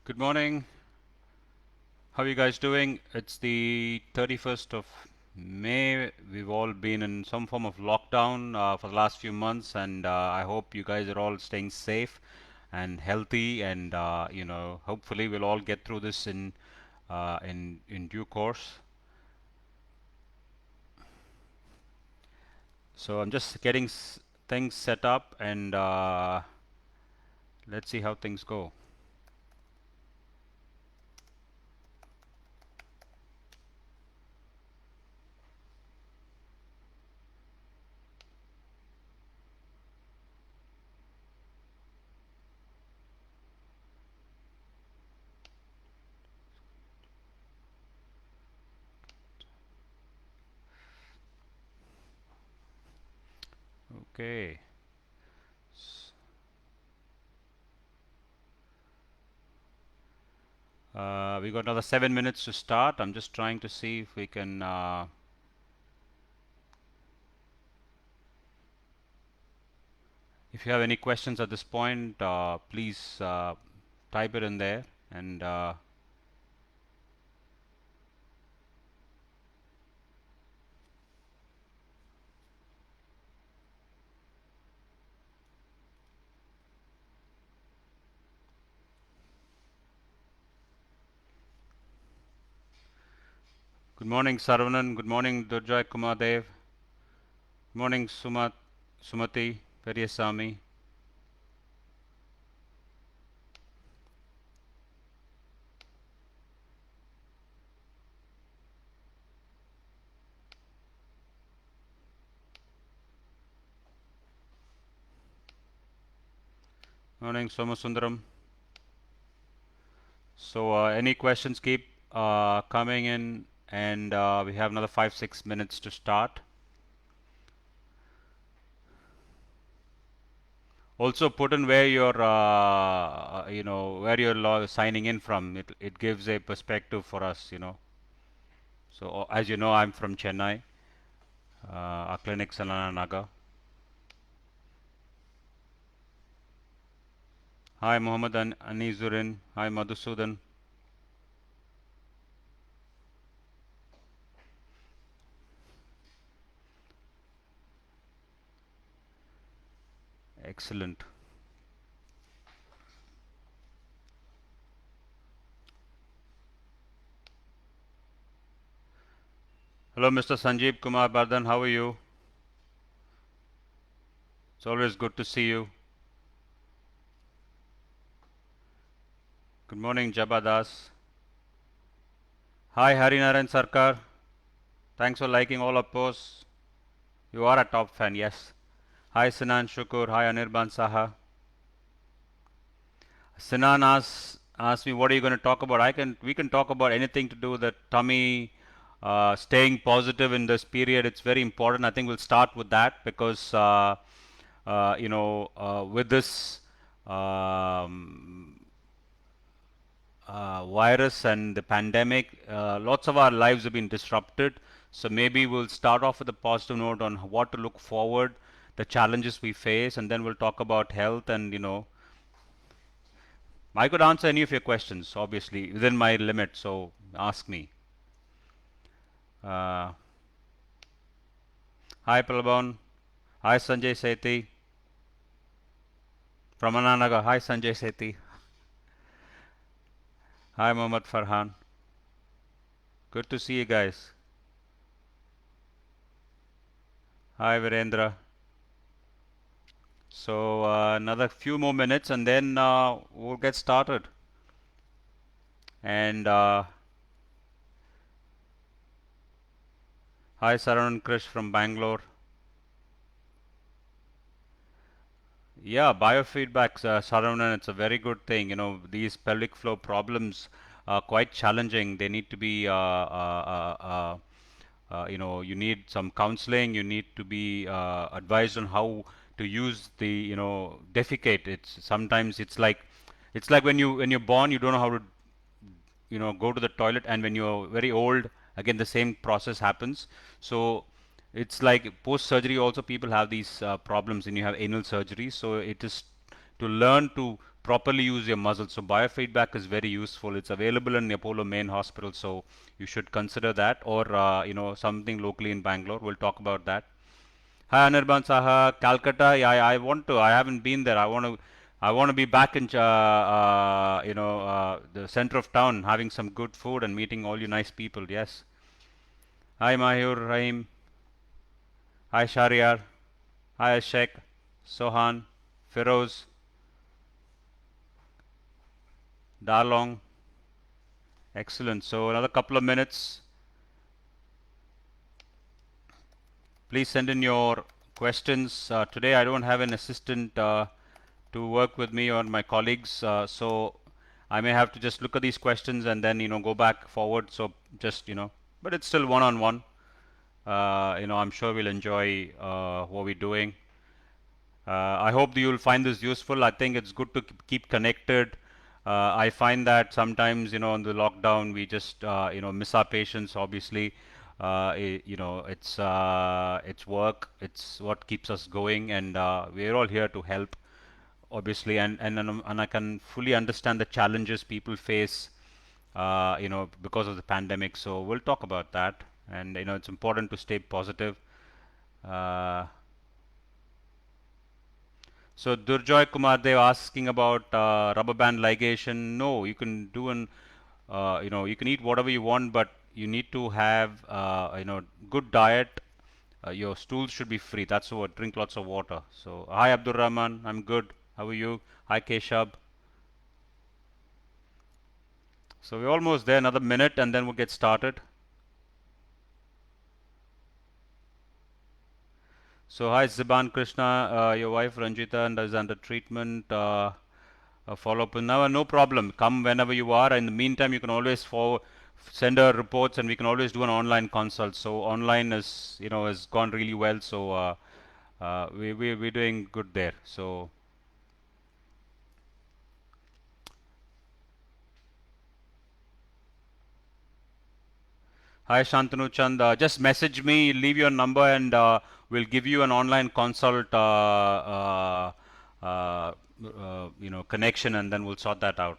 Good morning. How are you guys doing? It's the 31st of May. We've all been in some form of lockdown for the last few months, and I hope you guys are all staying safe and healthy, and hopefully we'll all get through this in due course. So I'm just getting things set up, and let's see how things go. Okay. We got another 7 minutes to start. I'm just trying to see if we can. If you have any questions at this point, please type it in there. And good morning, Saravanan. Good morning, Durjay Kumadev. Good morning, Sumati Periyasamy. Morning, Somasundaram. So, any questions keep coming in, and we have another 5-6 minutes to start. Also, put in where you're, where you're signing in from. It gives a perspective for us. So, as you know, I'm from Chennai. Our clinic's in Naga. Hi, Muhammad Anizurin. Hi, Madhusudan. Excellent. Hello, Mr. Sanjeev Kumar Bardhan. How are you? It's always good to see you. Good morning, Jabadas. Hi, Harinaran Sarkar. Thanks for liking all our posts. You are a top fan, yes. Hi, Sinan Shukur. Hi, Anirban Saha. Sinan asked me, what are you going to talk about? We can talk about anything to do with the tummy, staying positive in this period. It's very important. I think we'll start with that because with this virus and the pandemic, lots of our lives have been disrupted. So maybe we'll start off with a positive note on what to look forward, the challenges we face, and then we'll talk about health. And I could answer any of your questions, obviously, within my limit. So ask me. Uh, Hi, Prabhan. Hi, Sanjay Sethi. From Ananaga. Hi, Sanjay Sethi. Hi, Mohammad Farhan. Good to see you guys. Hi, Virendra. So another few more minutes and then we'll get started. And hi, Saran Krish from Bangalore. Yeah, biofeedback, Saravanan, it's a very good thing. These pelvic floor problems are quite challenging. They need to be, you need some counseling. You need to be advised on how to use the, defecate. It's like when you're born, you don't know how to go to the toilet, and when you're very old, again the same process happens. So it's like post surgery also people have these problems, and you have anal surgery. So it is to learn to properly use your muscles. So biofeedback is very useful. It's available in Apollo Main Hospital, so you should consider that, or something locally in Bangalore. We'll talk about that. Hi Anirban Saha, Calcutta. Yeah, I want to. I haven't been there. I want to. I want to be back in, the center of town, having some good food and meeting all you nice people. Yes. Hi Mahur Rahim. Hi Shariar. Hi Ashek. Sohan. Feroz. Darlong. Excellent. So another couple of minutes. Please send in your questions. Today I don't have an assistant to work with me or my colleagues, so I may have to just look at these questions and then go back forward. So just but it's still one-on-one. I'm sure we'll enjoy what we're doing. I hope you'll find this useful. I think it's good to keep connected. I find that sometimes, on the lockdown, we just, miss our patients. Obviously, it's work. It's what keeps us going, and we're all here to help, obviously. And I can fully understand the challenges people face, because of the pandemic. So we'll talk about that. And it's important to stay positive. Uh, So Durjoy Kumar, they were asking about rubber band ligation. No, you can do you can eat whatever you want, but you need to have, good diet. Your stools should be free. That's what. Drink lots of water. So hi Abdur Rahman, I'm good. How are you? Hi Keshab. So we're almost there. Another minute, and then we'll get started. So hi Ziban Krishna, your wife Ranjita and is under treatment. Follow up. Now, no problem. Come whenever you are. In the meantime, you can always send her reports, and we can always do an online consult. So online is has gone really well. So we're doing good there. So hi Shantanu Chand, just message me, leave your number, and we'll give you an online consult. Connection, and then we'll sort that out.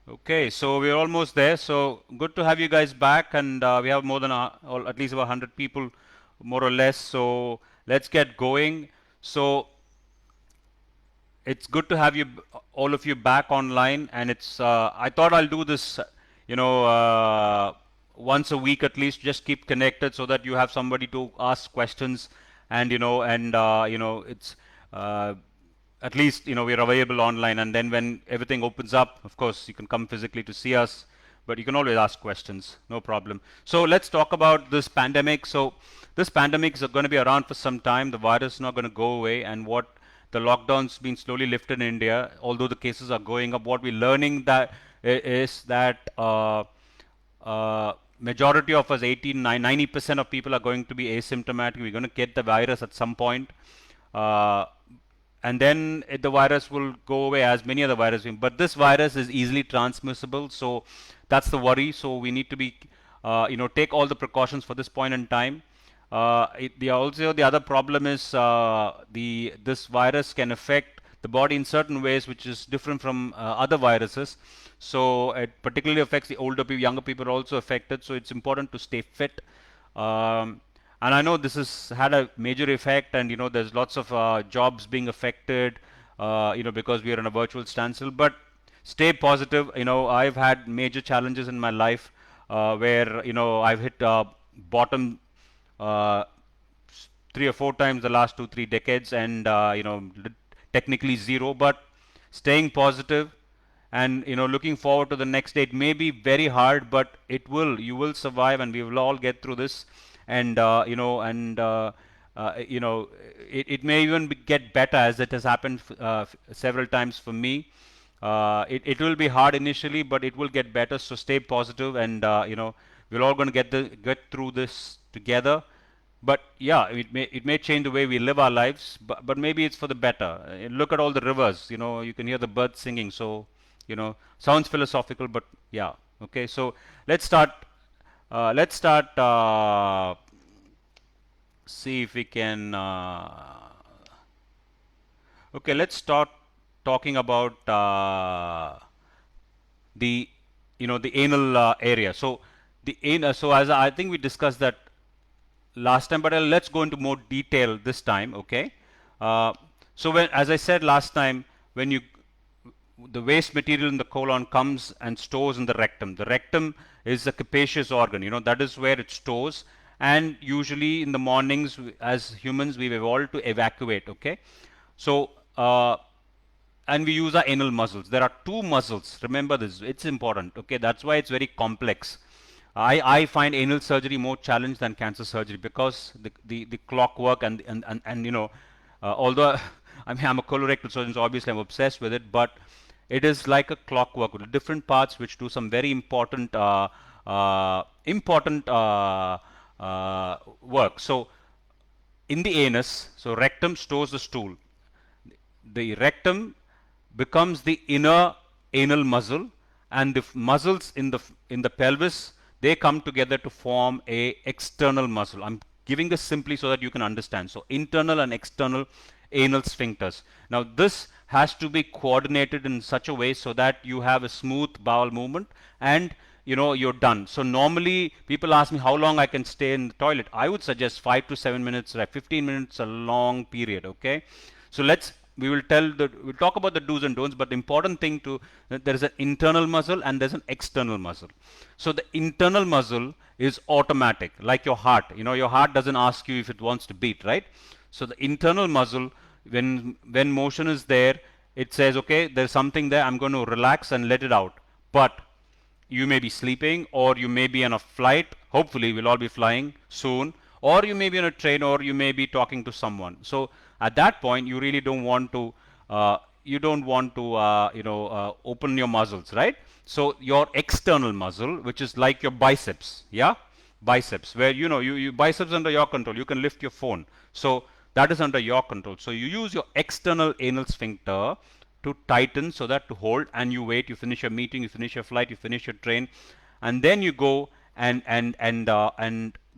Okay, so we're almost there. So good to have you guys back, and we have more than or at least about 100 people, more or less. So let's get going. So it's good to have you, all of you, back online, and it's. I thought I'll do this, you know, uh, once a week at least. Just keep connected so that you have somebody to ask questions, and it's. Uh, at least we're available online, and then when everything opens up, of course you can come physically to see us, but you can always ask questions, no problem. So let's talk about this pandemic. So this pandemic is going to be around for some time. The virus is not going to go away, and what the lockdown's been slowly lifted in India, although the cases are going up. What we're learning that is that majority of us, 90% of people are going to be asymptomatic. We're going to get the virus at some point. Uh, and then the virus will go away as many other viruses. But this virus is easily transmissible, so that's the worry. So we need to be, take all the precautions for this point in time. The other problem is this virus can affect the body in certain ways, which is different from other viruses. So it particularly affects the older people, younger people are also affected. So it's important to stay fit. And I know this has had a major effect, and there's lots of jobs being affected, because we are in a virtual standstill. But stay positive. I've had major challenges in my life, where I've hit bottom uh, 3 or 4 times the last 2 3 decades, and technically zero, but staying positive and looking forward to the next day. It may be very hard, but you will survive, and we will all get through this. And it may even get better, as it has happened several times for me. It will be hard initially, but it will get better. So stay positive, and we're all going to get through this together. But yeah, it may change the way we live our lives, but maybe it's for the better. Look at all the rivers. You can hear the birds singing. So sounds philosophical, but yeah. Okay, so let's start. Let's start. See if we can. Okay, let's start talking about the the anal area. So the anal. So as I think we discussed that last time, but let's go into more detail this time. Okay. Uh, so when, as I said last time, when you the waste material in the colon comes and stores in the rectum. The rectum is a capacious organ. That is where it stores. And usually in the mornings, as humans, we've evolved to evacuate. Okay. So and we use our anal muscles. There are two muscles. Remember this. It's important. Okay. That's why it's very complex. I find anal surgery more challenged than cancer surgery because the clockwork and although I mean I'm a colorectal surgeon, so obviously I'm obsessed with it, but it is like a clockwork with different parts which do some very important work. So in the anus, so rectum stores the stool. The rectum becomes the inner anal muscle, and the muscles in the pelvis, they come together to form a external muscle. I'm giving this simply so that you can understand. So internal and external anal sphincters. Now this has to be coordinated in such a way so that you have a smooth bowel movement, and you're done. So normally people ask me how long I can stay in the toilet. I would suggest 5 to 7 minutes, right? 15 minutes, a long period. Okay. So we'll talk about the do's and don'ts, but the important thing there is an internal muscle and there's an external muscle. So the internal muscle is automatic, like your heart. Your heart doesn't ask you if it wants to beat, right? So the internal muscle, when motion is there, it says, okay, there's something there, I'm going to relax and let it out. But you may be sleeping, or you may be on a flight. Hopefully we'll all be flying soon, or you may be on a train, or you may be talking to someone. So at that point you really don't want to open your muscles, right? So your external muscle, which is like your biceps, yeah, biceps, where you biceps under your control, you can lift your phone. So that is under your control. So you use your external anal sphincter to tighten, so that to hold, and you wait, you finish your meeting, you finish your flight, you finish your train, and then you go and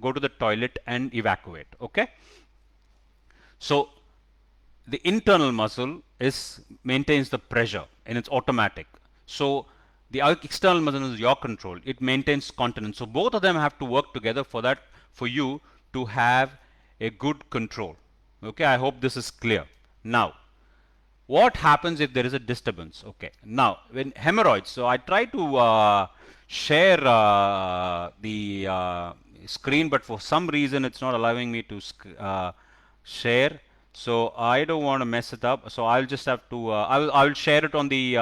go to the toilet and evacuate. Okay. So the internal muscle is maintains the pressure and it's automatic. So the external muscle is your control, it maintains continence. So both of them have to work together for you to have a good control. Okay, I hope this is clear. Now what happens if there is a disturbance? Okay, now when hemorrhoids, so I try to share the screen, but for some reason it's not allowing me to share. So I don't want to mess it up, so I'll just have to I'll share it on the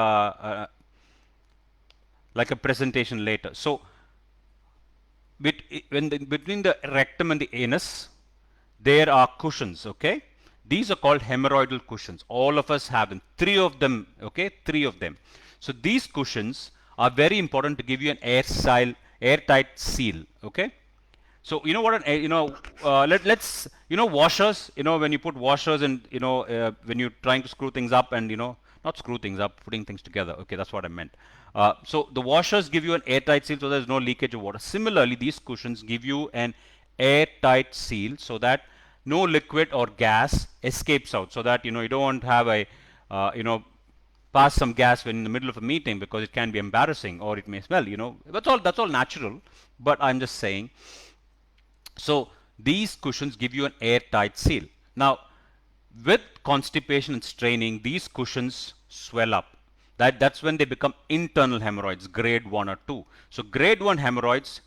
like a presentation later. So between the rectum and the anus, there are cushions. Okay, these are called hemorrhoidal cushions. All of us have them, three of them. Okay, three of them. So these cushions are very important to give you an airtight seal. Okay. So you know what let's washers, when you put washers and when you're trying to screw things up, and not screw things up, putting things together. Okay, that's what I meant. So the washers give you an airtight seal, so there's no leakage of water. Similarly, these cushions give you an airtight seal, so that no liquid or gas escapes out, so that you don't want to have a pass some gas when in the middle of a meeting, because it can be embarrassing, or it may smell. That's all natural, but I'm just saying. So these cushions give you an airtight seal. Now, with constipation and straining, these cushions swell up. That's when they become internal hemorrhoids, grade 1 or 2. So grade 1 hemorrhoids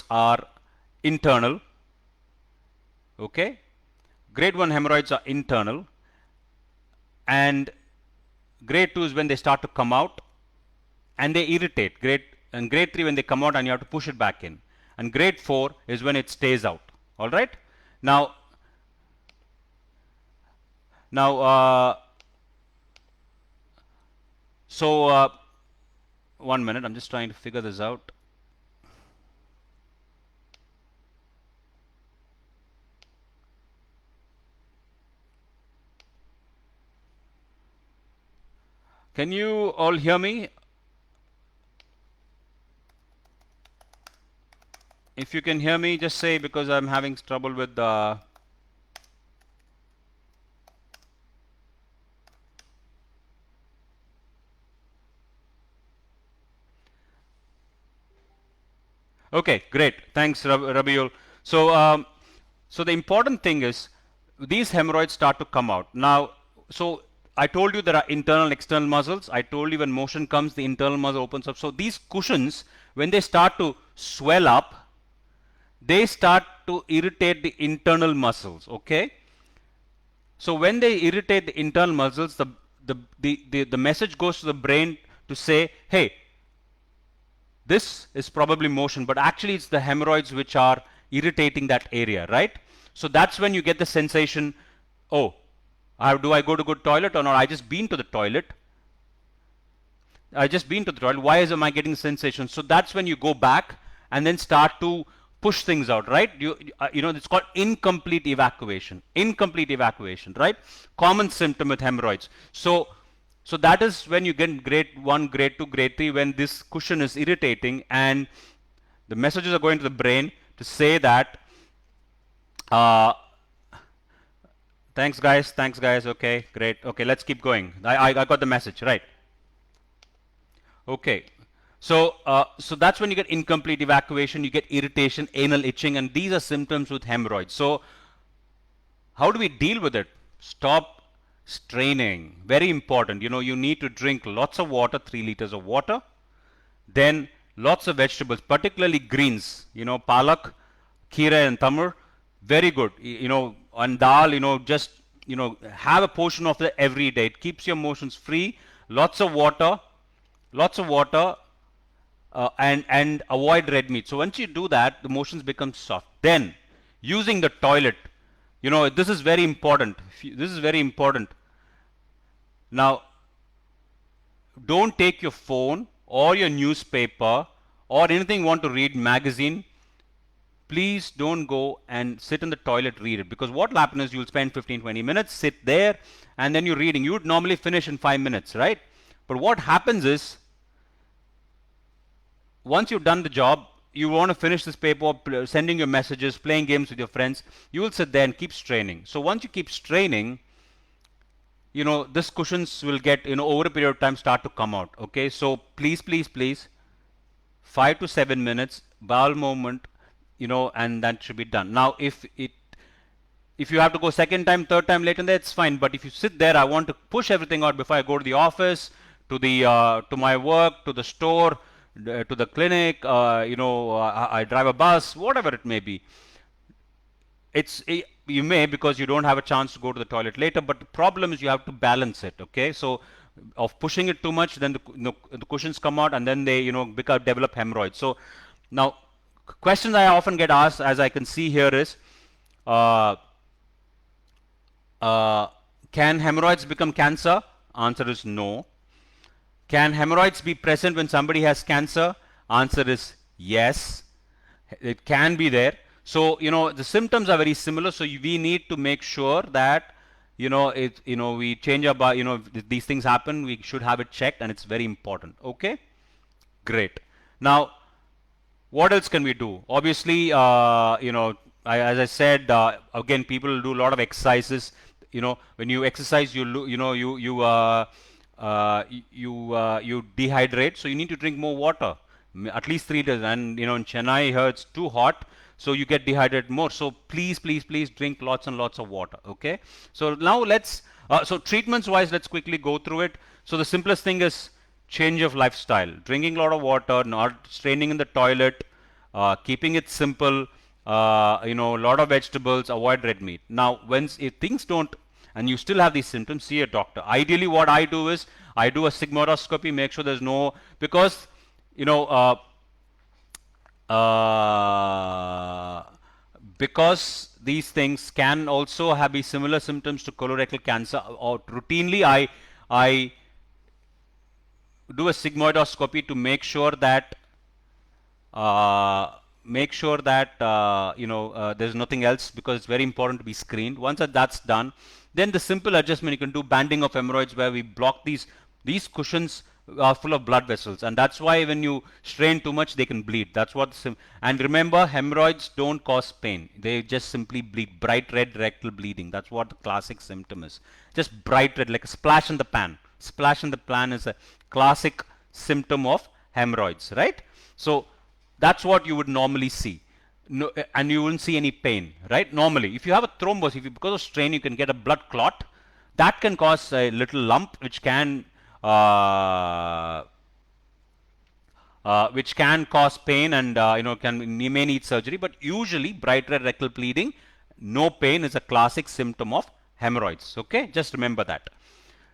are internal. Okay? Grade 1 hemorrhoids are internal, and grade 2 is when they start to come out and they irritate. Grade 3 when they come out and you have to push it back in. And grade 4 is when it stays out. All right. Now, so 1 minute. I'm just trying to figure this out. Can you all hear me? If you can hear me, just say, because I'm having trouble with the. Okay, great. Thanks, Rabiul. So, so the important thing is these hemorrhoids start to come out. Now, so I told you there are internal and external muscles. I told you when motion comes, the internal muscle opens up. So these cushions, when they start to swell up, they start to irritate the internal muscles. Okay. So when they irritate the internal muscles, the message goes to the brain to say, hey, this is probably motion, but actually it's the hemorrhoids which are irritating that area, right? So that's when you get the sensation, oh, do I go to good toilet or not? I just been to the toilet. Why am I getting the sensation? So that's when you go back and then start to push things out, right? You know, it's called incomplete evacuation. Incomplete evacuation, right? Common symptom with hemorrhoids. So that is when you get grade 1, grade 2, grade 3, when this cushion is irritating and the messages are going to the brain to say that, thanks guys, okay, great, okay, let's keep going. I got the message, right? Okay. So that's when you get incomplete evacuation, you get irritation, anal itching, and these are symptoms with hemorrhoids. So how do we deal with it? Stop straining. Very important. You know, you need to drink lots of water, 3 liters of water. Then lots of vegetables, particularly greens. You know, palak, kheera, and tamar. Very good. You know, and dal. You know, just have a portion of that every day. It keeps your motions free. Lots of water. Lots of water. And avoid red meat. So once you do that, the motions become soft. Then using the toilet, you know, this is very important. This is very important. Now, don't take your phone or your newspaper or anything you want to read, magazine. Please don't go and sit in the toilet, read it, because what will happen is you'll spend 15-20 minutes, sit there, and then you're reading. You would normally finish in 5 minutes, right? But what happens is, once you've done the job, you want to finish this paper, sending your messages, playing games with your friends, you will sit there and keep straining. So once you keep straining, you know, this cushions will get, you know, over a period of time start to come out. Okay, so please, 5 to 7 minutes, bowel movement, you know, and that should be done. Now, if you have to go second time, third time later, that's fine. But if you sit there, I want to push everything out before I go to the office, to my work, to the store, to the clinic, I drive a bus, whatever it may be. You may, because you don't have a chance to go to the toilet later, but the problem is you have to balance it. Okay, so of pushing it too much, then the cushions come out and then they develop hemorrhoids. So now, questions I often get asked, as I can see here, is can hemorrhoids become cancer? Answer is no. Can hemorrhoids be present when somebody has cancer? Answer is yes. It can be there. So, you know, the symptoms are very similar. So we need to make sure that, we change our, these things happen, we should have it checked, and it's very important. Okay? Great. Now, what else can we do? Obviously, as I said, again, people do a lot of exercises. You know, when you exercise, you dehydrate, so you need to drink more water, at least 3 days. And in Chennai here it's too hot, so you get dehydrated more. So please drink lots and lots of water. Okay, so now let's so treatments wise, let's quickly go through it. So the simplest thing is change of lifestyle, drinking a lot of water, not straining in the toilet, keeping it simple, a lot of vegetables, avoid red meat. Now if things don't, and you still have these symptoms, see a doctor. Ideally, what I do is I do a sigmoidoscopy, make sure there's no, because because these things can also be similar symptoms to colorectal cancer. Or routinely, I do a sigmoidoscopy to make sure that there's nothing else, because it's very important to be screened. Once that's done, then the simple adjustment you can do, banding of hemorrhoids, where we block these cushions are full of blood vessels, and that's why when you strain too much, they can bleed. That's what and remember, hemorrhoids don't cause pain, they just simply bleed. Bright red rectal bleeding, that's what the classic symptom is. Just bright red, like a splash in the pan. Splash in the pan is a classic symptom of hemorrhoids, right? So That's what you would normally see. No, and you wouldn't see any pain, right? Normally, if you have a thrombus, if you, because of strain, you can get a blood clot. That can cause a little lump, uh, which can cause pain and you may need surgery. But usually, bright red rectal bleeding, no pain is a classic symptom of hemorrhoids. Okay, just remember that.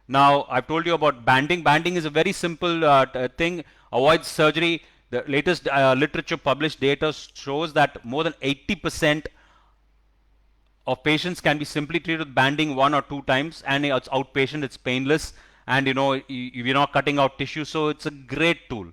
Now, I've told you about banding. Banding is a very simple thing. Avoids surgery. The latest literature published data shows that more than 80% of patients can be simply treated with banding 1 or 2 times, and it's outpatient, it's painless, and you're not cutting out tissue, so it's a great tool.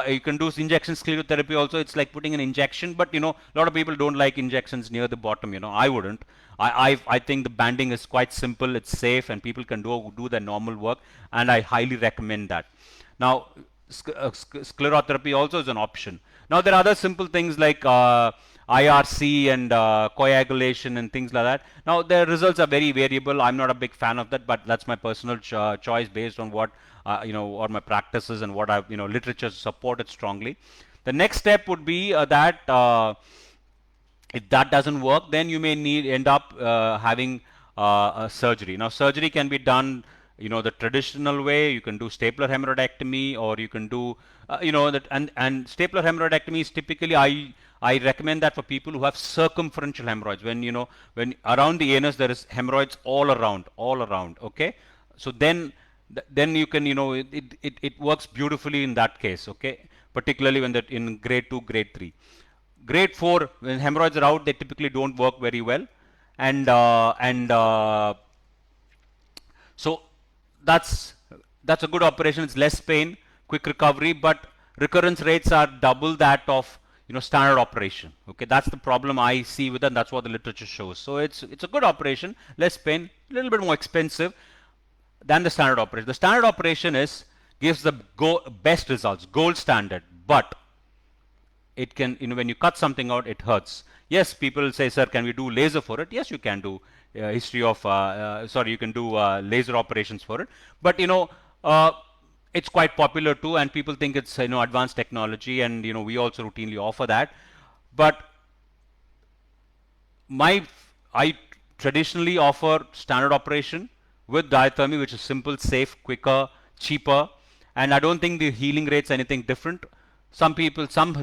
You can do injection sclerotherapy also. It's like putting an injection, but a lot of people don't like injections near the bottom. I wouldn't. I think the banding is quite simple, it's safe, and people can do their normal work, and I highly recommend that. Now, sclerotherapy also is an option. Now, there are other simple things like IRC and coagulation and things like that. Now, the results are very variable. I'm not a big fan of that, but that's my personal choice based on what what my practices and what I've literature supported strongly. The next step would be that if that doesn't work, then you may end up having a surgery. Now, surgery can be done the traditional way. You can do stapler hemorrhoidectomy, or you can do that. And stapler hemorrhoidectomy is typically, I recommend that for people who have circumferential hemorrhoids, when around the anus there is hemorrhoids all around. Okay, so then you can it works beautifully in that case. Okay, particularly when that in grade 2, grade 3. Grade 4, when hemorrhoids are out, they typically don't work very well, and so that's a good operation. It's less pain, quick recovery, but recurrence rates are double that of standard operation. Okay, that's the problem I see with it, and that's what the literature shows. So it's a good operation, less pain, a little bit more expensive than the standard operation. The standard operation gives the best results, gold standard, but it can, when you cut something out, it hurts. Yes, people say, sir, can we do laser for it? Yes, you can do you can do laser operations for it. But it's quite popular too, and people think it's advanced technology, and we also routinely offer that. But I traditionally offer standard operation with diathermy, which is simple, safe, quicker, cheaper, and I don't think the healing rate's anything different. Some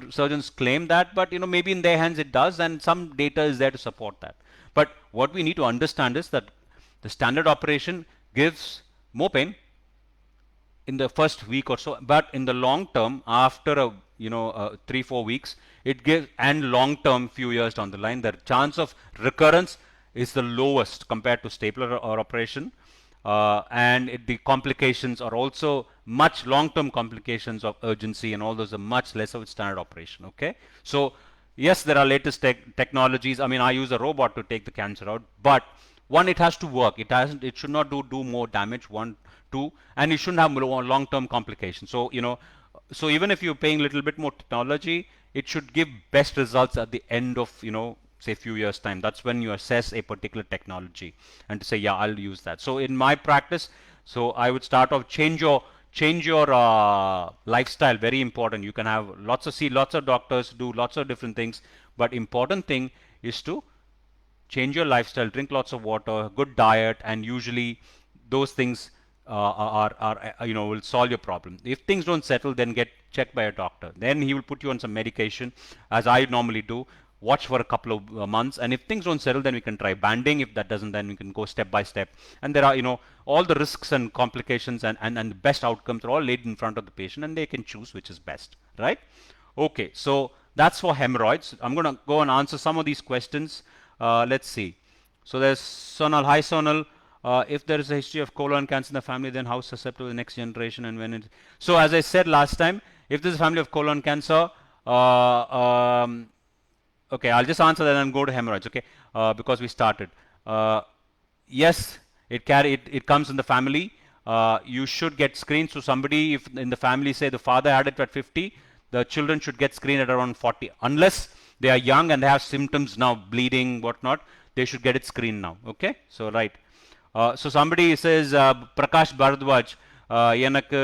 surgeons claim that, but maybe in their hands it does, and some data is there to support that. But what we need to understand is that the standard operation gives more pain in the first week or so, but in the long term, after 3-4 weeks, it gives, and long term, few years down the line, the chance of recurrence is the lowest compared to stapler or operation. And the complications are also much long-term complications of urgency, and all those are much less of standard operation. Okay, so yes, there are latest technologies. I mean, I use a robot to take the cancer out, but one, it has to work. It should not do more damage. 1, 2, and it shouldn't have long-term complications. So so even if you're paying a little bit more technology, it should give best results at the end of say few years time. That's when you assess a particular technology and to say, yeah, I'll use that. So in my practice, so I would start off, change your lifestyle. Very important. You can have lots of doctors, do lots of different things, but important thing is to change your lifestyle, drink lots of water, good diet, and usually those things will solve your problem. If things don't settle, then get checked by a doctor. Then he will put you on some medication, as I normally do. Watch for a couple of months, and if things don't settle, then we can try banding. If that doesn't, then we can go step by step. And there are all the risks and complications and the best outcomes are all laid in front of the patient, and they can choose which is best, right? Okay, so that's for hemorrhoids. I'm going to go and answer some of these questions. Let's see. So there's Sonal. Hi, Sonal. If there is a history of colon cancer in the family, then how susceptible the next generation, and when it... So as I said last time, if there's a family of colon cancer, okay, I'll just answer that and go to hemorrhoids, okay, because we started. Yes, it comes in the family. You should get screened. So somebody, if in the family, say the father had it at 50, the children should get screened at around 40. Unless they are young and they have symptoms now, bleeding, whatnot, they should get it screened now, okay? So, right. So somebody says, Prakash Bharadwaj, எனக்கு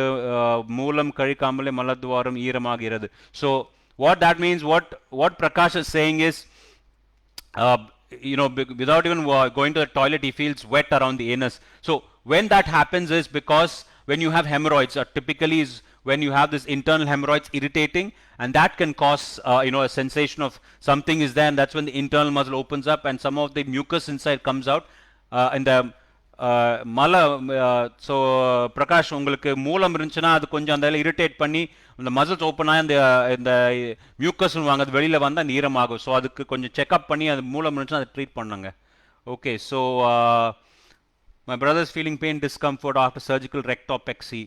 மூலம் கழிக்காமலே மலத்வாரம் ஈரமாகிறது. So What that means, what Prakash is saying is, uh, without even going to the toilet, he feels wet around the anus. So when that happens is because when you have hemorrhoids, typically is when you have this internal hemorrhoids irritating, and that can cause a sensation of something is there, and that's when the internal muscle opens up and some of the mucus inside comes out, and the மலை. So Prakash, உங்களுக்கு மூலம் இருந்துச்சுன்னா அது கொஞ்சம் அந்த irritate பண்ணி இந்த muscles open ஆகி அந்த இந்த மியூக்கஸ்னு வாங்க அது வெளியில் வந்தால் அந்த ஈரமாகும். ஸோ அதுக்கு கொஞ்சம் செக்அப் பண்ணி அது மூலம் இருந்துச்சுன்னா அதை ட்ரீட் பண்ணுங்க. Okay, so my brother is feeling pain discomfort after surgical rectopexy.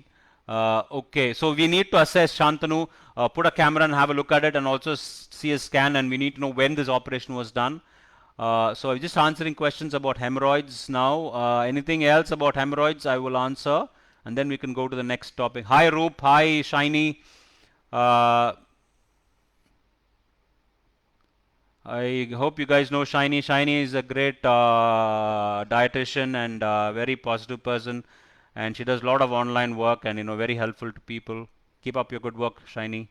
Okay, so we need to assess, Shantanu, put a camera and have a look at it, and also see a scan, and we need to know when this operation was done. So I'm just answering questions about hemorrhoids now. Anything else about hemorrhoids I will answer, and then we can go to the next topic. Hi Roop, hi Shiny. I hope you guys know Shiny. Shiny is a great dietitian and very positive person, and she does a lot of online work and very helpful to people. Keep up your good work, Shiny.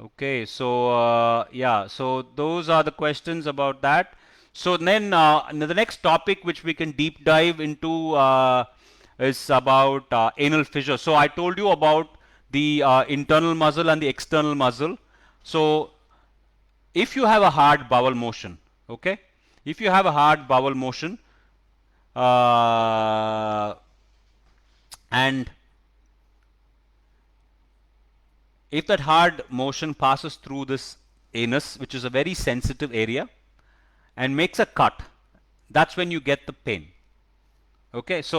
Okay, so yeah, so those are the questions about that. So then the next topic which we can deep dive into is about anal fissure. So I told you about the internal muscle and the external muscle. So if you have a hard bowel motion, okay, if you have a hard bowel motion, and if that hard motion passes through this anus, which is a very sensitive area, and makes a cut, that's when you get the pain. Okay, so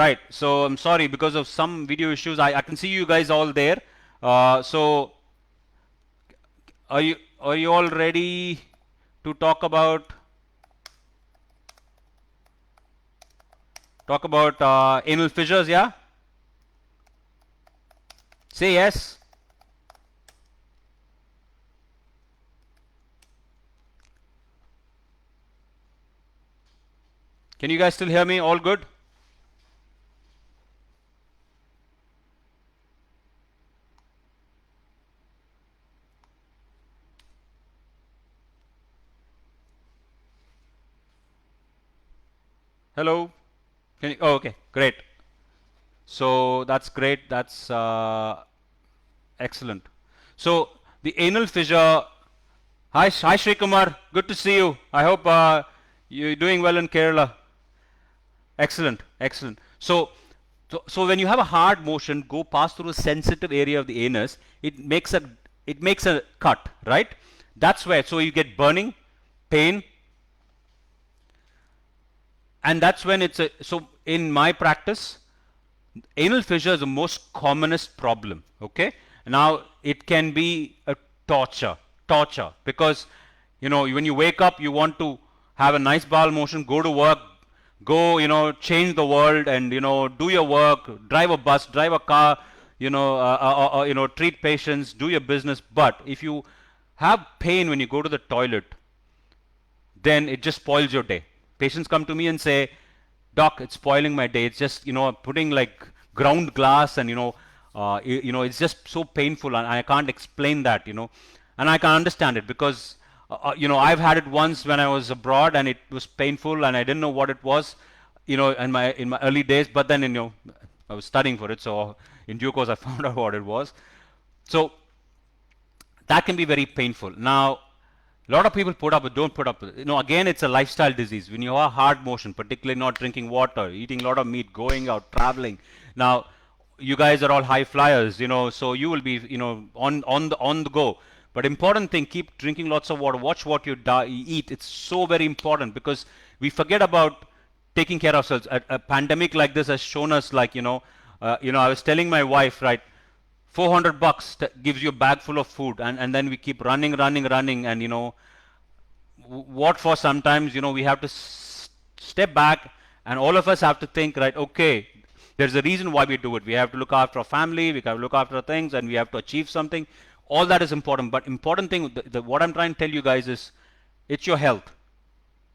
right, so I'm sorry because of some video issues, I can see you guys all there. So are you all ready to talk about anal fissures? Yeah, say yes. Can you guys still hear me? All good? Hello? Can you, oh, okay, great. So that's great. That's excellent. So the anal fissure. Hi Shri Kumar. Good to see you. I hope you're doing well in Kerala. Excellent, excellent. So when you have a hard motion go pass through a sensitive area of the anus, it makes a cut, right? That's where, so you get burning, pain, and that's when it's a, so in my practice, anal fissure is the most commonest problem. Okay, now it can be a torture because when you wake up you want to have a nice bowel motion, go to work, go change the world, and do your work, drive a bus, drive a car, treat patients, do your business. But if you have pain when you go to the toilet, then it just spoils your day. Patients come to me and say, doc, it's spoiling my day. It's just putting like ground glass, and it's just so painful, and I can't explain that, and I can understand it because I've had it once when I was abroad, and it was painful, and I didn't know what it was, in my early days. But then I was studying for it, so in due course I found out what it was. So that can be very painful. Now a lot of people put up with, don't put up with. Again, it's a lifestyle disease. When you have hard motion, particularly not drinking water, eating a lot of meat, going out, traveling. Now, you guys are all high flyers, so you will be, on the go. But important thing, keep drinking lots of water. Watch what you eat. It's so very important because we forget about taking care of ourselves. A pandemic like this has shown us, like, I was telling my wife, right, $400 gives you a bag full of food, and then we keep running, and what for? Sometimes we have to step back, and all of us have to think, right, okay, there's a reason why we do it. We have to look after our family, we have to look after our things, and we have to achieve something. All that is important, but important thing, what I'm trying to tell you guys is, it's your health.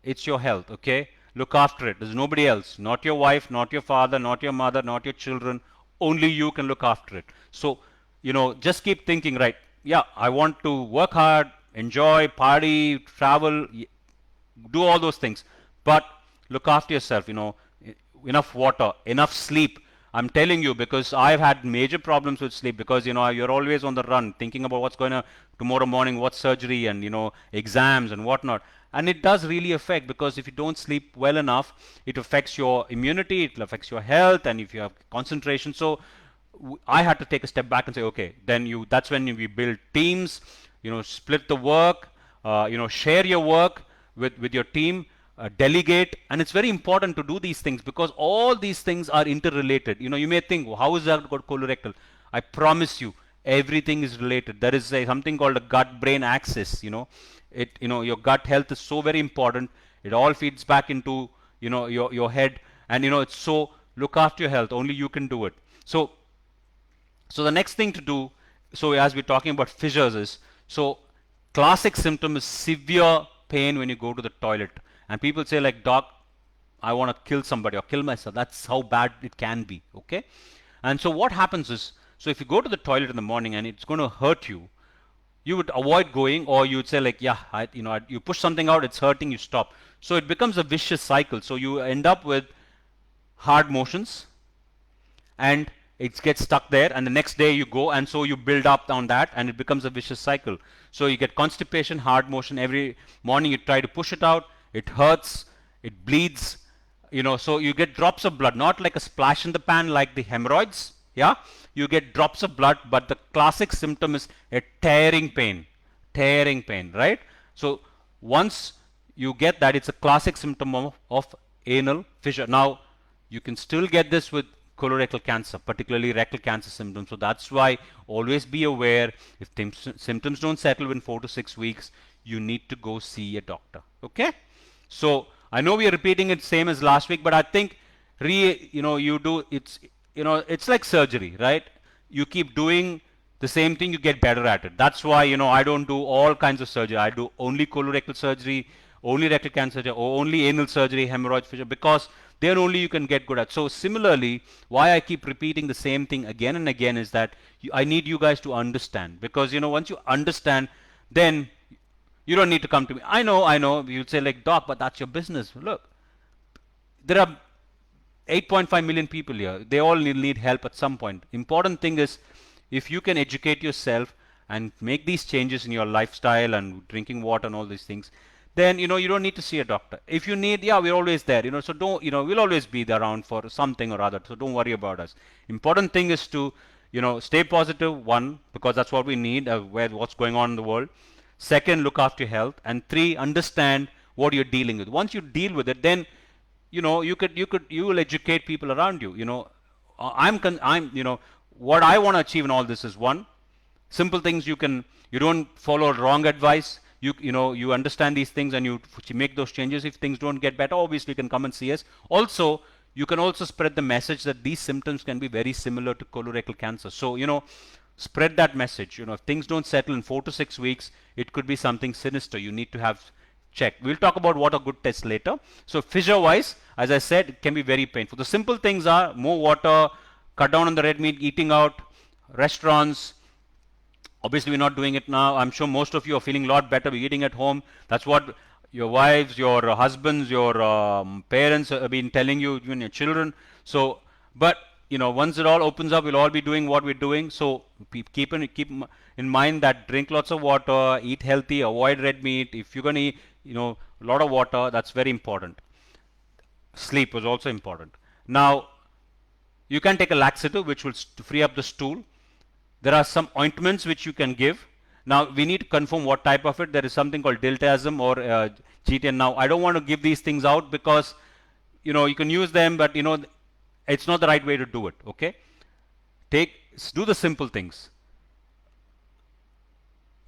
It's your health, okay? Look after it. There's nobody else. Not your wife, not your father, not your mother, not your children. Only you can look after it. So just keep thinking, right, yeah, I want to work hard, enjoy, party, travel, do all those things, but look after yourself. Enough water, enough sleep. I'm telling you, because I've had major problems with sleep, because you're always on the run, thinking about what's going to tomorrow morning, what surgery, and exams and whatnot. And it does really affect, because if you don't sleep well enough, it affects your immunity, it affects your health, and if you have concentration. So I had to take a step back and say, okay, then that's when we build teams, split the work, share your work with your team, delegate. And it's very important to do these things, because all these things are interrelated. You may think, well, how is that got colorectal? I promise you, everything is related. There is something called a gut brain axis. Your gut health is so very important. It all feeds back into your head. And it's so, look after your health, only you can do it. So the next thing to do, so as we're talking about fissures, is, so classic symptom is severe pain when you go to the toilet. And people say, like, doc, I want to kill somebody or kill myself. That's how bad it can be, okay? And so what happens is, so if you go to the toilet in the morning and it's going to hurt you, you would avoid going, or you would say, like, yeah, you push something out, it's hurting, you stop. So it becomes a vicious cycle. So you end up with hard motions, and it gets stuck there, and the next day you go, and so you build up on that, and it becomes a vicious cycle. So you get constipation, hard motion. Every morning you try to push it out, it hurts, it bleeds, so you get drops of blood, not like a splash in the pan like the hemorrhoids. Yeah, you get drops of blood, but the classic symptom is a tearing pain, right? So once you get that, it's a classic symptom of anal fissure. Now you can still get this with colorectal cancer, particularly rectal cancer symptoms. So that's why always be aware, if symptoms don't settle within 4 to 6 weeks, you need to go see a doctor. Okay? So I know we are repeating it same as last week, but I think it's like surgery, right? You keep doing the same thing, you get better at it. That's why I don't do all kinds of surgery. I do only colorectal surgery, only rectal cancer surgery, or only anal surgery, hemorrhoid fissure, because there only you can get good at. So similarly, why I keep repeating the same thing again and again is that I need you guys to understand, because once you understand, then you don't need to come to me. I know, you'll say, like, doc, but that's your business. Look, there are 8.5 million people here. They all need help at some point. Important thing is, if you can educate yourself and make these changes in your lifestyle and drinking water and all these things, then you don't need to see a doctor. If you need, yeah, we're always there. So don't, we'll always be there around for something or other. So don't worry about us. Important thing is to stay positive. One, because that's what we need, what's going on in the world. Second, look after your health. And three, understand what you're dealing with. Once you deal with it, then you will educate people around you. What I want to achieve in all this is, one, simple things. You don't follow wrong advice. You understand these things, and you make those changes. If things don't get better, obviously you can come and see us. Also, you can also spread the message that these symptoms can be very similar to colorectal cancer. So spread that message. If things don't settle in 4 to 6 weeks, it could be something sinister. You need to have checked. We'll talk about what are good tests later. So fissure wise, as I said, it can be very painful. The simple things are more water, cut down on the red meat, eating out, restaurants. Obviously, we're not doing it now. I'm sure most of you are feeling a lot better. We're eating at home. That's what your wives, your husbands, your parents have been telling you, even your children. So, but once it all opens up, we'll all be doing what we're doing. So keep in mind that drink lots of water, eat healthy, avoid red meat. If you're going to eat, a lot of water, that's very important. Sleep was also important. Now, you can take a laxative, which will free up the stool. There are some ointments which you can give. Now, we need to confirm what type of it. There is something called diltiazem or GTN. Now, I don't want to give these things out, because you can use them, but it's not the right way to do it. Okay, do the simple things.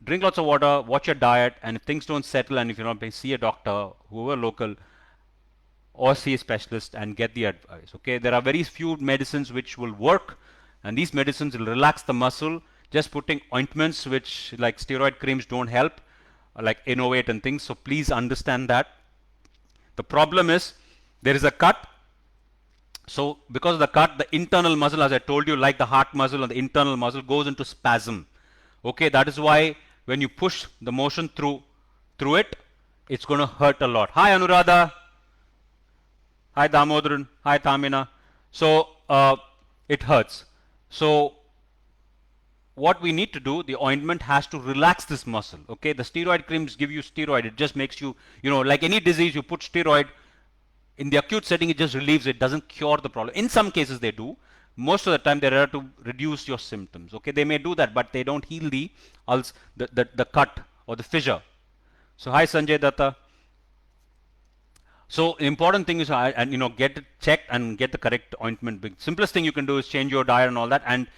Drink lots of water, watch your diet, and if things don't settle, and if you're not paying, see a doctor, whoever local, or see a specialist and get the advice. Okay, there are very few medicines which will work, and these medicines will relax the muscle. Just putting ointments, which like steroid creams, don't help, like Innovate and things. So please understand that. The problem is, there is a cut. So because of the cut, the internal muscle, as I told you, like the heart muscle, and the internal muscle goes into spasm. Okay, that is why when you push the motion through it, it's going to hurt a lot. Hi Anuradha. Hi Damodaran. Hi Tamina. So it hurts. So what we need to do, the ointment has to relax this muscle. Okay, the steroid creams give you steroid. It just makes you, like any disease, you put steroid in the acute setting, it just relieves it, doesn't cure the problem. In some cases they do. Most of the time they're there to reduce your symptoms. Okay, they may do that, but they don't heal the cut or the fissure. So hi Sanjay Datta. So the important thing is, get it checked and get the correct ointment. The simplest thing you can do is change your diet and all that, and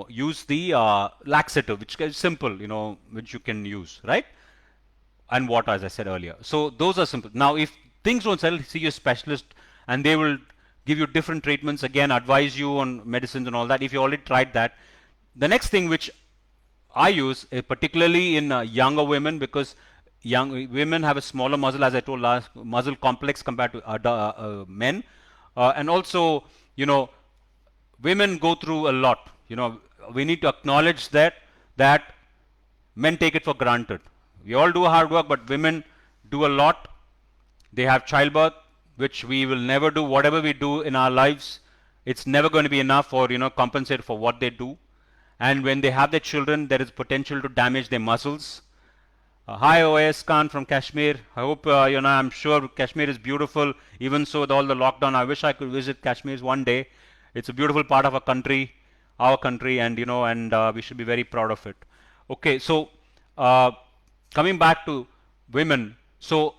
use the laxative, which is simple, which you can use, right? And water, as I said earlier. So those are simple. Now, if things don't settle, see your specialist, and they will give you different treatments. Again, advise you on medicines and all that. If you already tried that, the next thing which I use, particularly in younger women, because young women have a smaller muscle, as I told last, muscle complex compared to men, and also, women go through a lot. We need to acknowledge that men take it for granted. We all do hard work, but women do a lot. They have childbirth, which we will never do. Whatever we do in our lives, it's never going to be enough for compensate for what they do. And when they have their children, there is potential to damage their muscles. Hi OS Khan from Kashmir. I hope I'm sure Kashmir is beautiful. Even so, with all the lockdown, I wish I could visit Kashmir one day. It's a beautiful part of our country, and we should be very proud of it. Okay, so coming back to women, so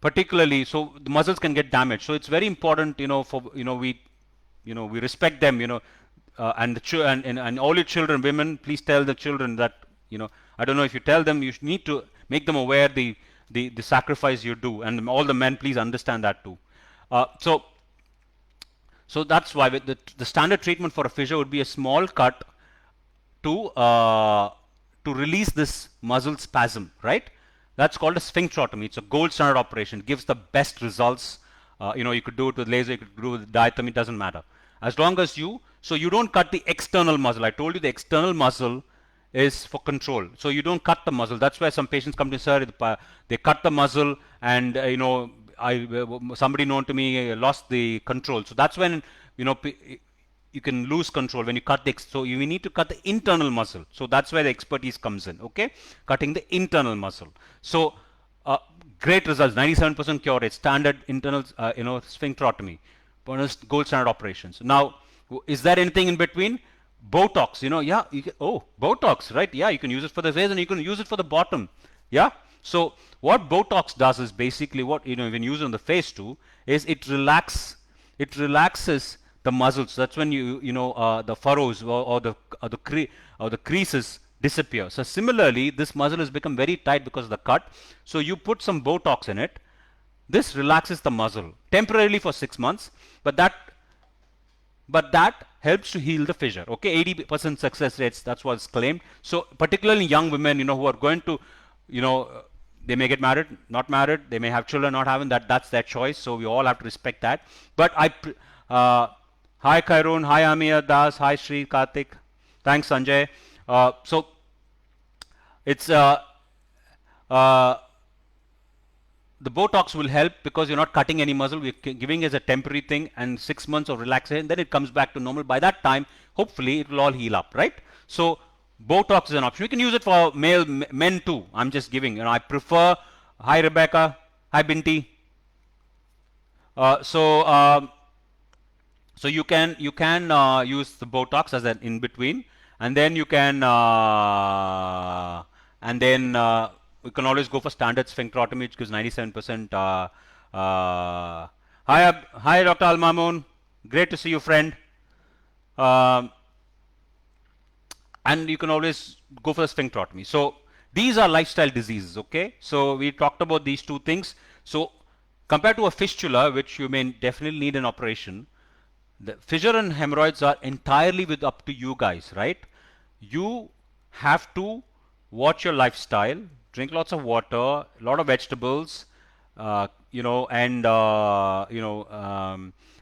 particularly, so the muscles can get damaged. So it's very important, for we respect them, and and all your children, women, please tell the children that, I don't know if you tell them, you need to make them aware the sacrifice you do, and all the men, please understand that too. So that's why the standard treatment for a fissure would be a small cut to release this muscle spasm, right? That's called a sphincterotomy. It's a gold standard operation. It gives the best results. You could do it with laser, you could do it with diathermy, it doesn't matter. As long as you don't cut the external muscle. I told you the external muscle is for control. So you don't cut the muscle. That's why some patients come to sir, they cut the muscle, and somebody known to me lost the control. So that's when you can lose control when you cut so you need to cut the internal muscle. So that's where the expertise comes in. Okay, cutting the internal muscle. So great results, 97% cure rate, standard internal sphincterotomy, gold standard operations. Now, is there anything in between? Botox, yeah, Botox, right? Yeah, you can use it for the face and you can use it for the bottom. Yeah. So what Botox does is basically what when you use it on the face too, is it relaxes the muscles. That's when the furrows or the creases disappear. So similarly, this muscle has become very tight because of the cut. So you put some Botox in it. This relaxes the muscle temporarily for 6 months, but that helps to heal the fissure. Okay, 80% success rates, that's what's claimed. So particularly young women, who are going to, they may get married, not married, they may have children, not having that's their choice. So we all have to respect that. But hi Khairun, hi Amir Das, hi Sri Karthik, thanks Sanjay. So it's the Botox will help because you're not cutting any muscle. We're giving as a temporary thing, and 6 months of relaxation, then it comes back to normal. By that time, hopefully, it will all heal up, right? So Botox is an option. We can use it for men too. I'm just giving. I prefer. Hi Rebecca. Hi Binti. So you can use the Botox as an in between, and then you can we can always go for standard sphincterotomy, which gives 97%. Hi Dr. Al Mamoon, great to see you, friend. And you can always go for the sphincterotomy. So these are lifestyle diseases. Okay, so we talked about these two things. So compared to a fistula, which you may definitely need an operation, the fissure and hemorrhoids are entirely up to you guys, right? You have to watch your lifestyle, drink lots of water, a lot of vegetables, and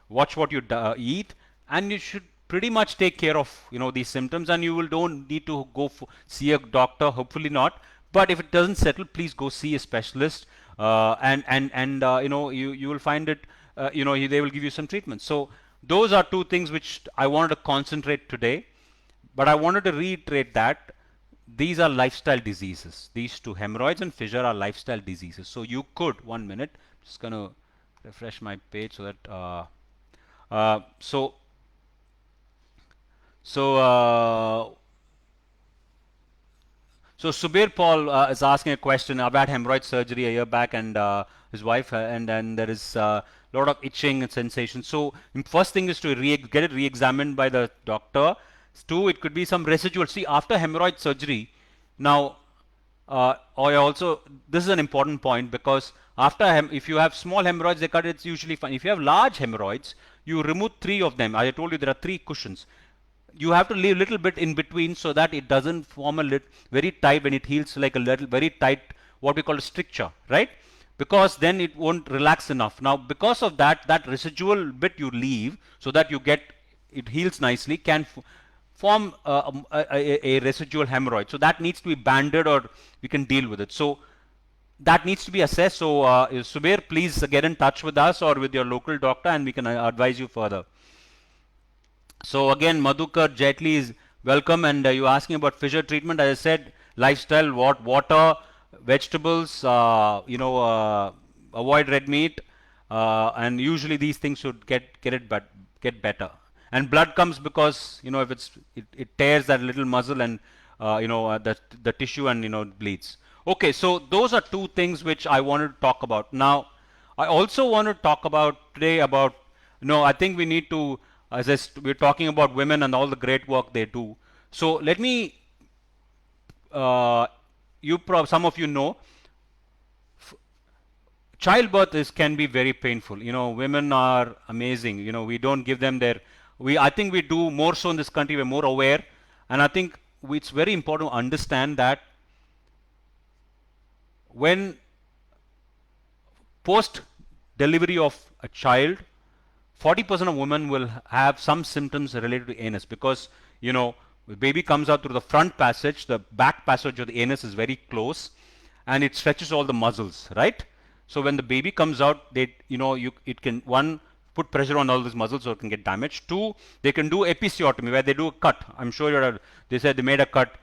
watch what you eat, and you should pretty much take care of these symptoms, and you will don't need to go see a doctor, hopefully not. But if it doesn't settle, please go see a specialist, and you will find it, they will give you some treatment. So those are two things which I wanted to concentrate today, but I wanted to reiterate that these are lifestyle diseases. These two, hemorrhoids and fissure, are lifestyle diseases. So you could, 1 minute, just gonna refresh my page so that uh, so so so Subir Paul is asking a question. I've had hemorrhoid surgery a year back, and his wife, and then there is a lot of itching and sensation. So first thing is to get it re-examined by the doctor. Two, it could be some residual. See, after hemorrhoid surgery, now, or also, this is an important point, because after if you have small hemorrhoids, they cut it, it's usually fine. If you have large hemorrhoids, you remove 3 of them. I told you there are 3 cushions. You have to leave a little bit in between so that it doesn't form a very tight, when it heals, like a little very tight, what we call a stricture, right? Because then it won't relax enough. Now, because of that residual bit you leave, so that it heals nicely, can form a residual hemorrhoid. So that needs to be banded, or we can deal with it. So that needs to be assessed. So Subir, please get in touch with us or with your local doctor, and we can advise you further. So again, Madhukar Jetli is welcome, and you're asking about fissure treatment. As I said, lifestyle, water, vegetables, avoid red meat, and usually these things should get better. And blood comes because if it tears that little muscle, and the tissue, and bleeds. Okay, so those are 2 things which I wanted to talk about. Now, I also want to talk about today about I think we need to, as we're talking about women and all the great work they do. So let me, some of you know, childbirth can be very painful. Women are amazing. We don't give them I think we do more so in this country. We're more aware, and I think it's very important to understand that when post delivery of a child, 40% of women will have some symptoms related to anus, because the baby comes out through the front passage. The back passage of the anus is very close, and it stretches all the muscles, right? So when the baby comes out, it can, one, put pressure on all these muscles, so it can get damaged. 2, they can do episiotomy, where they do a cut. I'm sure they said they made a cut.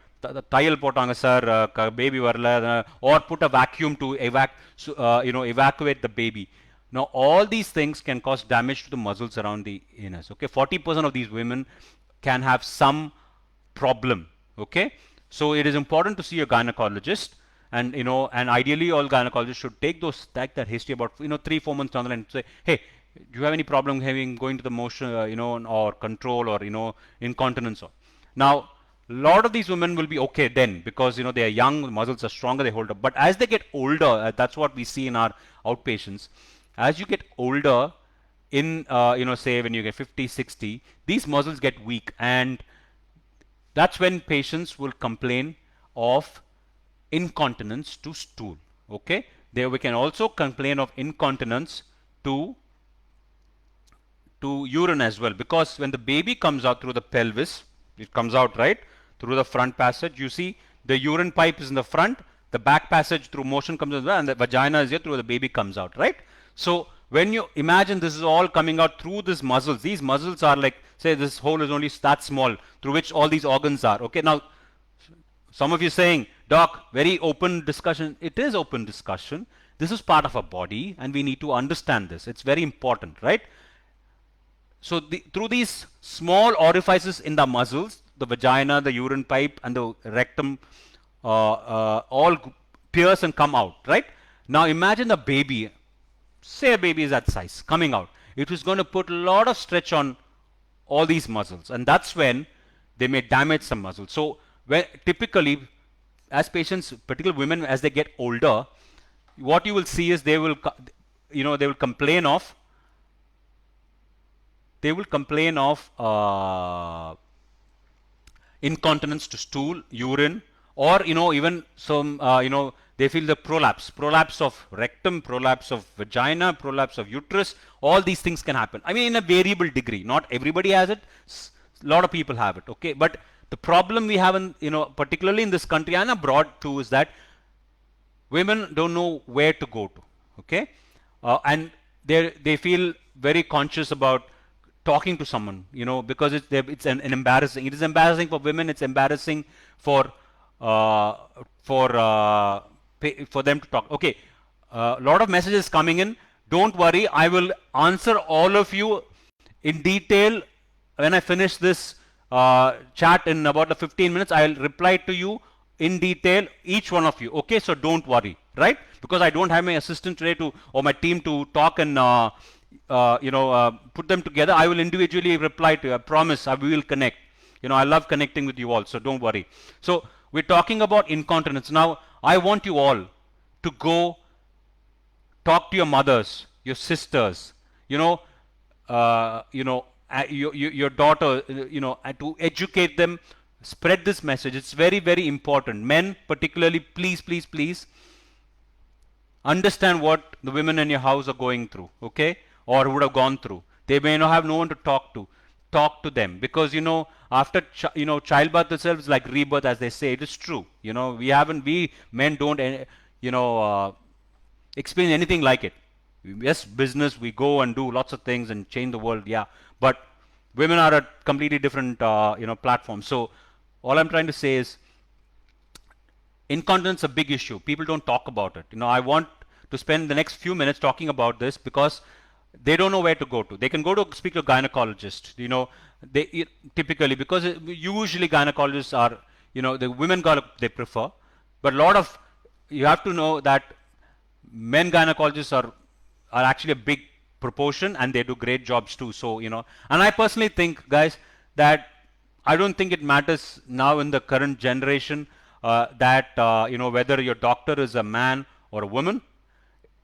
Tile potanga sir, baby varla, or put a vacuum to evacuate the baby. Now, all these things can cause damage to the muscles around the anus. Okay, 40% of these women can have some problem. Okay, so it is important to see a gynecologist, and and ideally all gynecologists should take that history about 3-4 months down the line, and say, hey, do you have any problem going to the motion, or control, or incontinence? Now, a lot of these women will be okay then, because they are young, the muscles are stronger, they hold up. But as they get older, that's what we see in our outpatients. As you get older, in say when you get 50, 60, these muscles get weak, and that's when patients will complain of incontinence to stool. Okay, there we can also complain of incontinence to urine as well, because when the baby comes out through the pelvis, it comes out right through the front passage. You see the urine pipe is in the front, the back passage through motion comes as well, and the vagina is here through the baby comes out, right? So when you imagine this is all coming out through these muscles are like, say this hole is only that small, through which all these organs are. Okay, now some of you saying, doc, very open discussion. It is open discussion. This is part of our body, and we need to understand this. It's very important, right? So through these small orifices in the muscles, the vagina, the urine pipe, and the rectum, all pierce and come out, right? Now imagine a baby, say a baby is that size, coming out. It is going to put a lot of stretch on all these muscles, and that's when they may damage some muscles. So typically, as patients, particularly women, as they get older, what you will see is they will complain of incontinence to stool, urine, or even some they feel the prolapse of rectum, prolapse of vagina, prolapse of uterus. All these things can happen. I mean, in a variable degree. Not everybody has it. A lot of people have it, okay? But the problem we have in, particularly in this country and abroad too, is that women don't know where to go to, okay? And they feel very conscious about talking to someone, because it's an embarrassing. It is embarrassing for women. It's embarrassing for uh, for uh, for them to talk. Okay, a lot of messages coming in. Don't worry, I will answer all of you in detail when I finish this chat in about the 15 minutes. I'll reply to you in detail, each one of you. Okay, so don't worry, right? Because I don't have my assistant today or my team to talk and put them together. I will individually reply to you. I promise. We will connect. I love connecting with you all, so don't worry. So we're talking about incontinence now. I want you all to go talk to your mothers, your sisters, your daughter, and to educate them, spread this message. It's very, very important. Men, particularly, please, please, please understand what the women in your house are going through, okay, or would have gone through. They may not have no one to talk to. Talk to them, because after childbirth itself is like rebirth, as they say. It is true. We men don't experience anything like it. Yes, business, we go and do lots of things and change the world, yeah, but women are a completely different platform. So all I'm trying to say is, incontinence is a big issue. People don't talk about it. I want to spend the next few minutes talking about this, because they don't know where to go to. They can go to speak to a gynecologist, they typically, because usually gynecologists are, the women they prefer, but you have to know that men gynecologists are actually a big proportion, and they do great jobs too. So, and I personally think, guys, that I don't think it matters now in the current generation that whether your doctor is a man or a woman.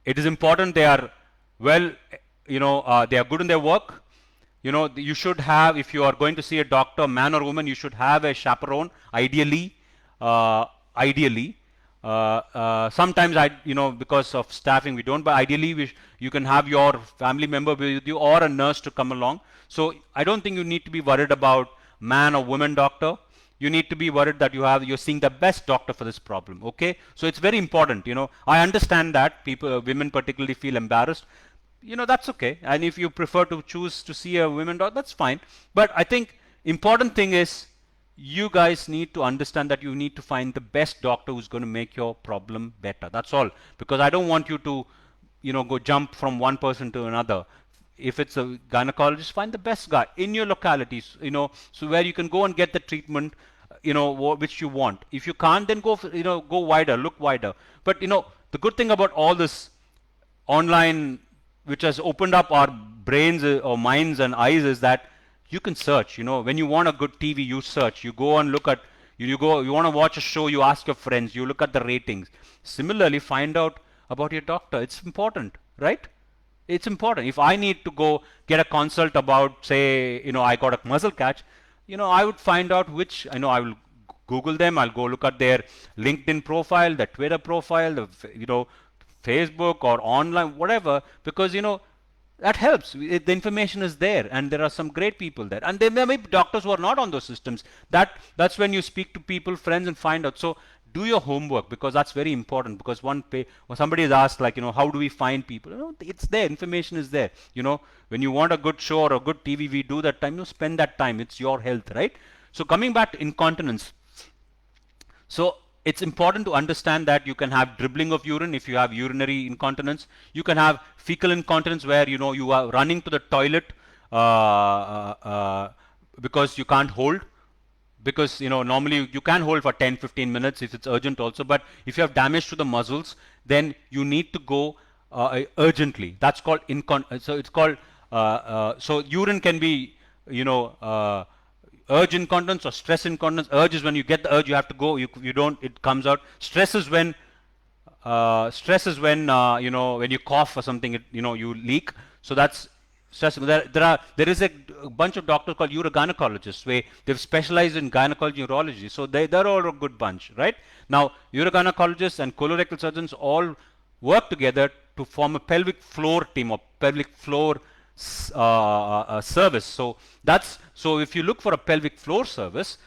It is important they are well, they are good in their work. You should have, if you are going to see a doctor, man or woman, you should have a chaperone, ideally. Sometimes because of staffing we don't, but ideally you can have your family member with you or a nurse to come along. So I don't think you need to be worried about man or woman doctor. You need to be worried that you're seeing the best doctor for this problem, okay? So it's very important. I understand that women particularly feel embarrassed. That's okay. And if you prefer to choose to see a women doctor, that's fine. But I think important thing is, you guys need to understand that you need to find the best doctor who's going to make your problem better. That's all. Because I don't want you to, go jump from one person to another. If it's a gynecologist, find the best guy in your localities, so where you can go and get the treatment, which you want. If you can't, then go, go wider, look wider. But, the good thing about all this online, which has opened up our brains or minds and eyes, is that you can search. When you want a good TV, you search. You go and look at, you want to watch a show, you ask your friends, you look at the ratings. Similarly, find out about your doctor. It's important, right? It's important. If I need to go get a consult about, say, I got a muscle catch, I would find out which, I will Google them. I'll go look at their LinkedIn profile, their Twitter profile, the, Facebook or online, whatever, because, that helps. The information is there, and there are some great people there. And there may be doctors who are not on those systems. That's when you speak to people, friends, and find out. So do your homework, because that's very important. Because somebody has asked, like, how do we find people? It's there. Information is there. When you want a good show or a good TV, we do that time. Spend that time. It's your health, right? So coming back to incontinence. So it's important to understand that you can have dribbling of urine if you have urinary incontinence. You can have fecal incontinence, where you are running to the toilet because you can't hold. Because normally you can hold for 10-15 minutes if it's urgent also, but if you have damage to the muscles, then you need to go urgently. That's called incontinence. So it's called so urine can be urge incontinence or stress incontinence. Urge is when you get the urge, you have to go. You don't. It comes out. Stress is when when you cough or something, you leak. So that's stress. There is a bunch of doctors called urogynecologists, where they've specialized in gynecology, urology. So they're all a good bunch, right? Now, urogynecologists and colorectal surgeons all work together to form a pelvic floor team or pelvic floor service. So if you look for a pelvic floor service,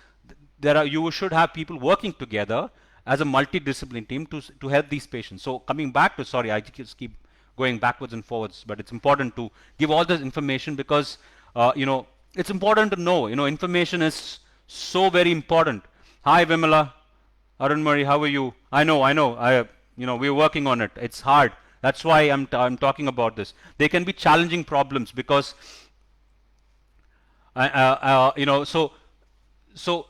you should have people working together as a multidisciplinary team to help these patients. So coming back to, sorry, I just keep going backwards and forwards, but it's important to give all this information because it's important to know. Information is so very important. Hi, Vimala. Arun Murray, how are you? I know. We're working on it. It's hard. That's why I'm talking about this. They can be challenging problems because, so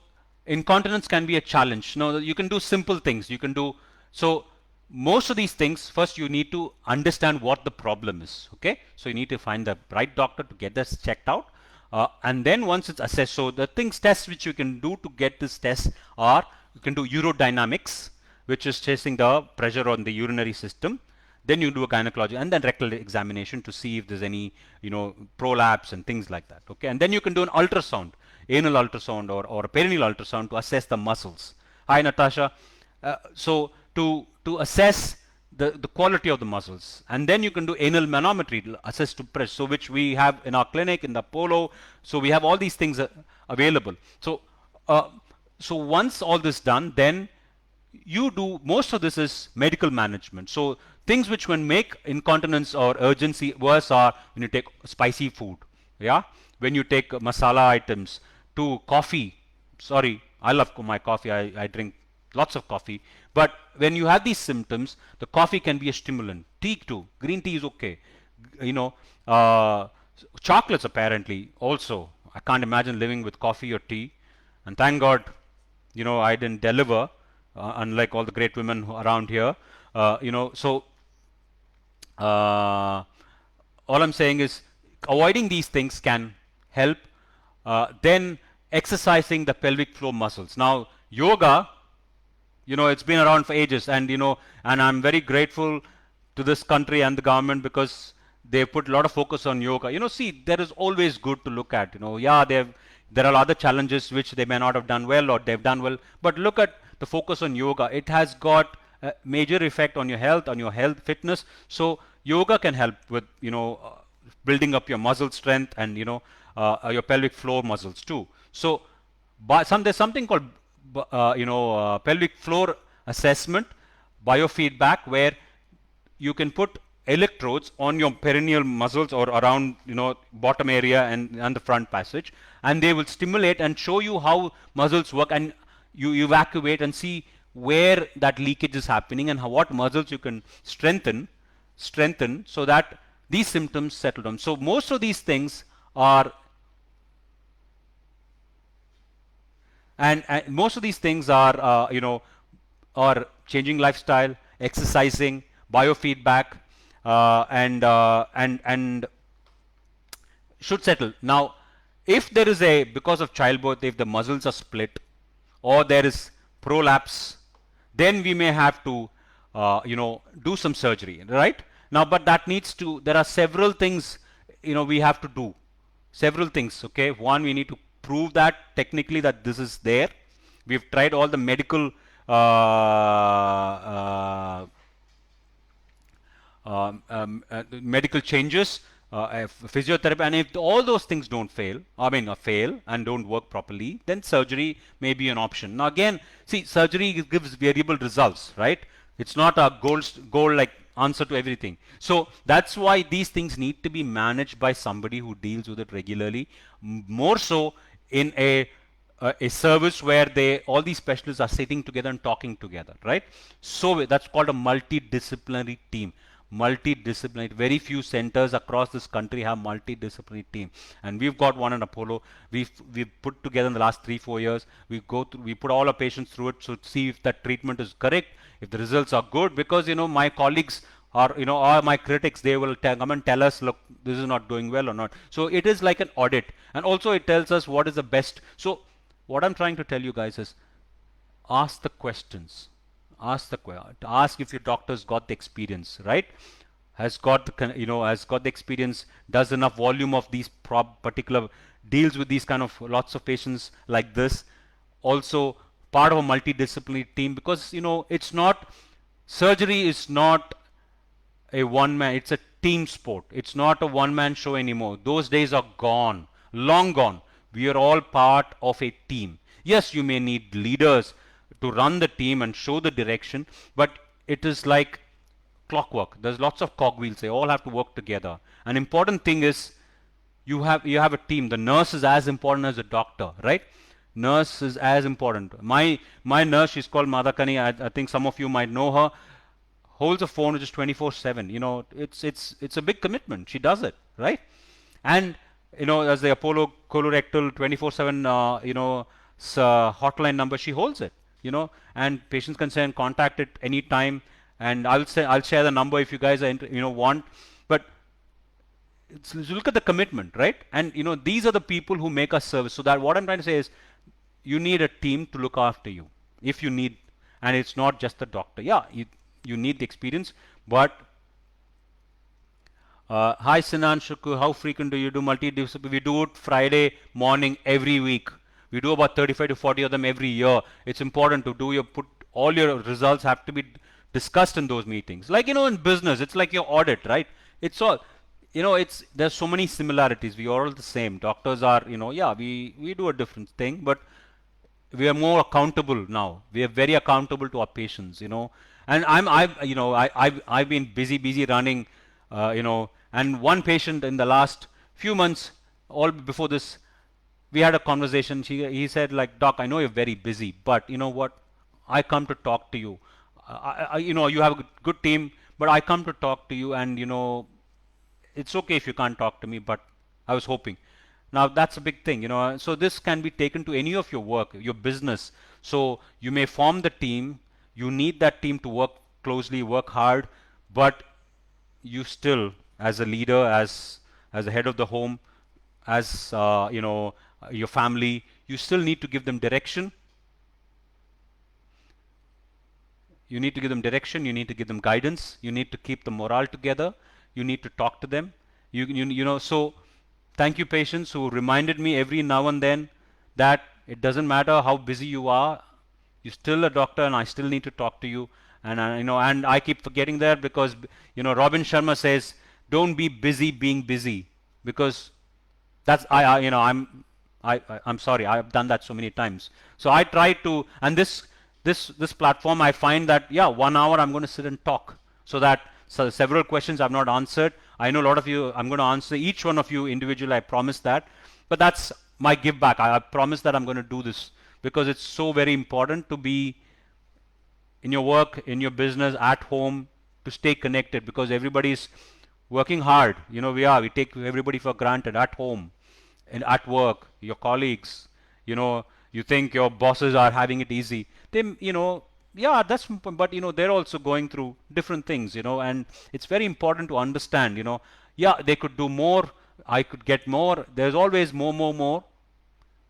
incontinence can be a challenge. You can do simple things. You can do so. Most of these things, first you need to understand what the problem is. Okay, so you need to find the right doctor to get this checked out, and then once it's assessed, so the tests which you can do to get this test are, you can do urodynamics, which is testing the pressure on the urinary system. Then you do a gynecology and then rectal examination to see if there's any prolapse and things like that. Okay, and then you can do an ultrasound, anal ultrasound or a perineal ultrasound to assess the muscles. Hi, Natasha. So to assess the quality of the muscles, and then you can do anal manometry to assess to press, so which we have in our clinic in the Apollo. So we have all these things available. So once all this done, then you do, most of this is medical management. So things which can make incontinence or urgency worse are when you take spicy food, yeah, when you take masala items, to coffee. Sorry, I love my coffee. I drink lots of coffee. But when you have these symptoms, the coffee can be a stimulant. Tea too. Green tea is okay. Chocolates apparently also. I can't imagine living with coffee or tea. And thank God, I didn't deliver, unlike all the great women around here. So all I'm saying is avoiding these things can help. Then exercising the pelvic floor muscles. Now yoga, it's been around for ages, and and I'm very grateful to this country and the government because they put a lot of focus on yoga. See, there is always good to look at. Yeah, there are other challenges which they may not have done well, or they've done well, but look at the focus on yoga. It has got a major effect on your health, fitness. So yoga can help with building up your muscle strength and your pelvic floor muscles too. So there's something called pelvic floor assessment, biofeedback, where you can put electrodes on your perineal muscles or around bottom area and the front passage, and they will stimulate and show you how muscles work, and you evacuate and see where that leakage is happening and what muscles you can strengthen so that these symptoms settle down. So most of these things are, and most of these things are are changing lifestyle, exercising, biofeedback, and should settle. Now, if there is because of childbirth, if the muscles are split or there is prolapse, then we may have to do some surgery, right? Now, but that needs to, there are several things we have to do, several things. Okay, one, we need to prove that technically that this is there. We've tried all the medical medical changes, physiotherapy, and if all those things don't fail and don't work properly, then surgery may be an option. Now again, see, surgery gives variable results, right? It's not a goal like answer to everything. So that's why these things need to be managed by somebody who deals with it regularly, more so in a service where all these specialists are sitting together and talking together, right? So that's called a multidisciplinary team. Multidisciplinary. Very few centers across this country have multidisciplinary team, and we've got one in Apollo. We've put together in the last 3-4 years. We put all our patients through it to see if that treatment is correct, if the results are good, because my colleagues or or my critics, they will come and tell us, look, this is not doing well or not. So it is like an audit, and also it tells us what is the best. So what I'm trying to tell you guys is, ask the questions. Ask if your doctor's got the experience, right? Has got the experience, does enough volume of these particular, deals with these kind of lots of patients like this. Also part of a multidisciplinary team, because it's not, surgery is not a one man, it's a team sport. It's not a one-man show anymore. Those days are gone, long gone. We are all part of a team. Yes, you may need leaders to run the team and show the direction, but it is like clockwork. There's lots of cogwheels. They all have to work together. An important thing is you have a team. The nurse is as important as the doctor, right? Nurse is as important. My nurse, she's called Madhakani. I think some of you might know her. Holds a phone which is 24/7. You know, it's a big commitment. She does it, right? And you know, as the Apollo colorectal 24/7, hotline number, she holds it. You know, and patients can say and contact it anytime. And I'll share the number if you guys are want. But look at the commitment, right? And you know, these are the people who make us service. So that what I'm trying to say is, you need a team to look after you. If you need, and it's not just the doctor. Yeah, you need the experience, but hi Sinan Shuku, how frequent do you do multidisciplinary? We do it Friday morning every week. We do about 35 to 40 of them every year. It's important to do all your results have to be discussed in those meetings. Like, you know, in business, it's like your audit, right? It's all, you know, there's so many similarities. We are all the same. Doctors are, yeah, we do a different thing, but we are more accountable now. We are very accountable to our patients, And I've been busy running, and one patient in the last few months, all before this, we had a conversation. He said, like, Doc, I know you're very busy, but you know what? I come to talk to you. You have a good team, but I come to talk to you, and it's okay if you can't talk to me, but I was hoping. Now that's a big thing, So this can be taken to any of your work, your business. So you may form the team. You need that team to work closely, work hard, but you still, as a leader, as a head of the home, as your family, you still need to give them direction. You need to give them direction. You need to give them guidance. You need to keep the morale together. You need to talk to them. So thank you, patients, who reminded me every now and then that it doesn't matter how busy you are, you're still a doctor, and I still need to talk to you. And and I keep forgetting that because Robin Sharma says, "Don't be busy being busy," because that's I'm sorry, I've done that so many times. So I try to, and this platform, I find that 1 hour I'm going to sit and talk, so that several questions I've not answered. I know a lot of you, I'm going to answer each one of you individually, I promise that. But that's my give back. I promise that I'm going to do this because it's so very important to be in your work, in your business, at home, to stay connected, because everybody's working hard. We take everybody for granted at home and at work, your colleagues, you think your bosses are having it easy. They, but they're also going through different things, and it's very important to understand, they could do more, I could get more. There's always more.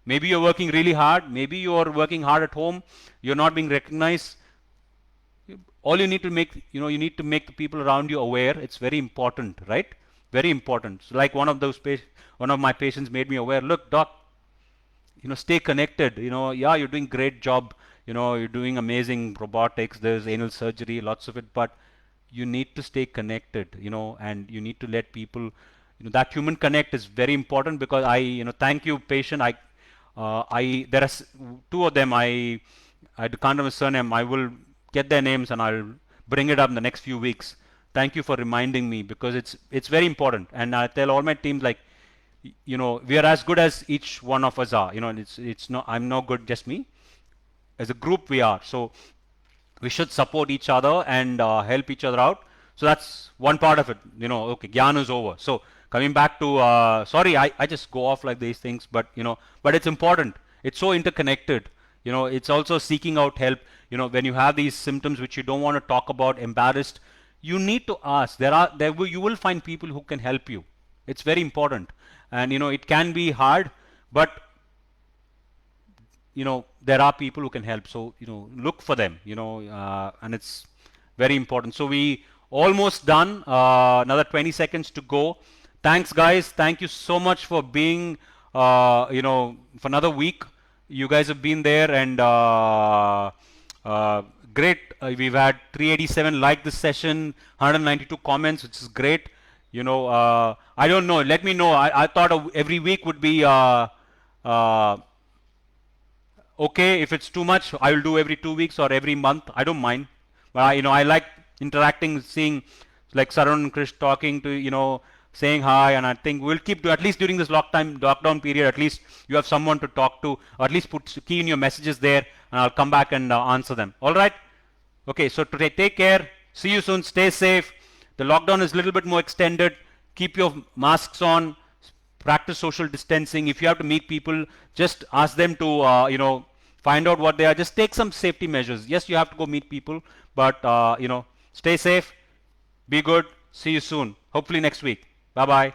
Maybe you're working really hard, maybe you're working hard at home, you're not being recognized. All you need to make, you need to make the people around you aware. It's very important, right? Very important. So like one of my patients made me aware, look, Doc, stay connected, you're doing great job, you're doing amazing robotics, there's anal surgery, lots of it, but you need to stay connected, and you need to let people, that human connect is very important. Because thank you, patient. There are two of them, I can't remember his surname. I will get their names and I'll bring it up in the next few weeks. Thank you for reminding me, because it's very important. And I tell all my teams, like, we are as good as each one of us are. It's not, I'm no good, just me. As a group, we are. So we should support each other and help each other out. So that's one part of it. Okay, Gyan is over. So coming back to, sorry, I just go off like these things, but but it's important. It's so interconnected. It's also seeking out help. When you have these symptoms which you don't want to talk about, embarrassed, you need to ask. You will find people who can help you. It's very important. And it can be hard, but there are people who can help. So look for them. And it's very important. So we almost done. Another 20 seconds to go. Thanks, guys. Thank you so much for being for another week. You guys have been there, and great. We've had 387 like this session, 192 comments, which is great. You know, I don't know. Let me know. I thought every week would be uh, okay. If it's too much, I will do every 2 weeks or every month. I don't mind. But I like interacting, seeing like Saran and Krish talking to, saying hi, and I think we'll keep to at least during this lockdown period. At least you have someone to talk to, or at least put key in your messages there, and I'll come back and answer them. All right. Okay. So today, take care. See you soon. Stay safe. The lockdown is a little bit more extended. Keep your masks on. Practice social distancing. If you have to meet people, just ask them to find out what they are. Just take some safety measures. Yes, you have to go meet people, but stay safe. Be good. See you soon. Hopefully next week. Bye bye.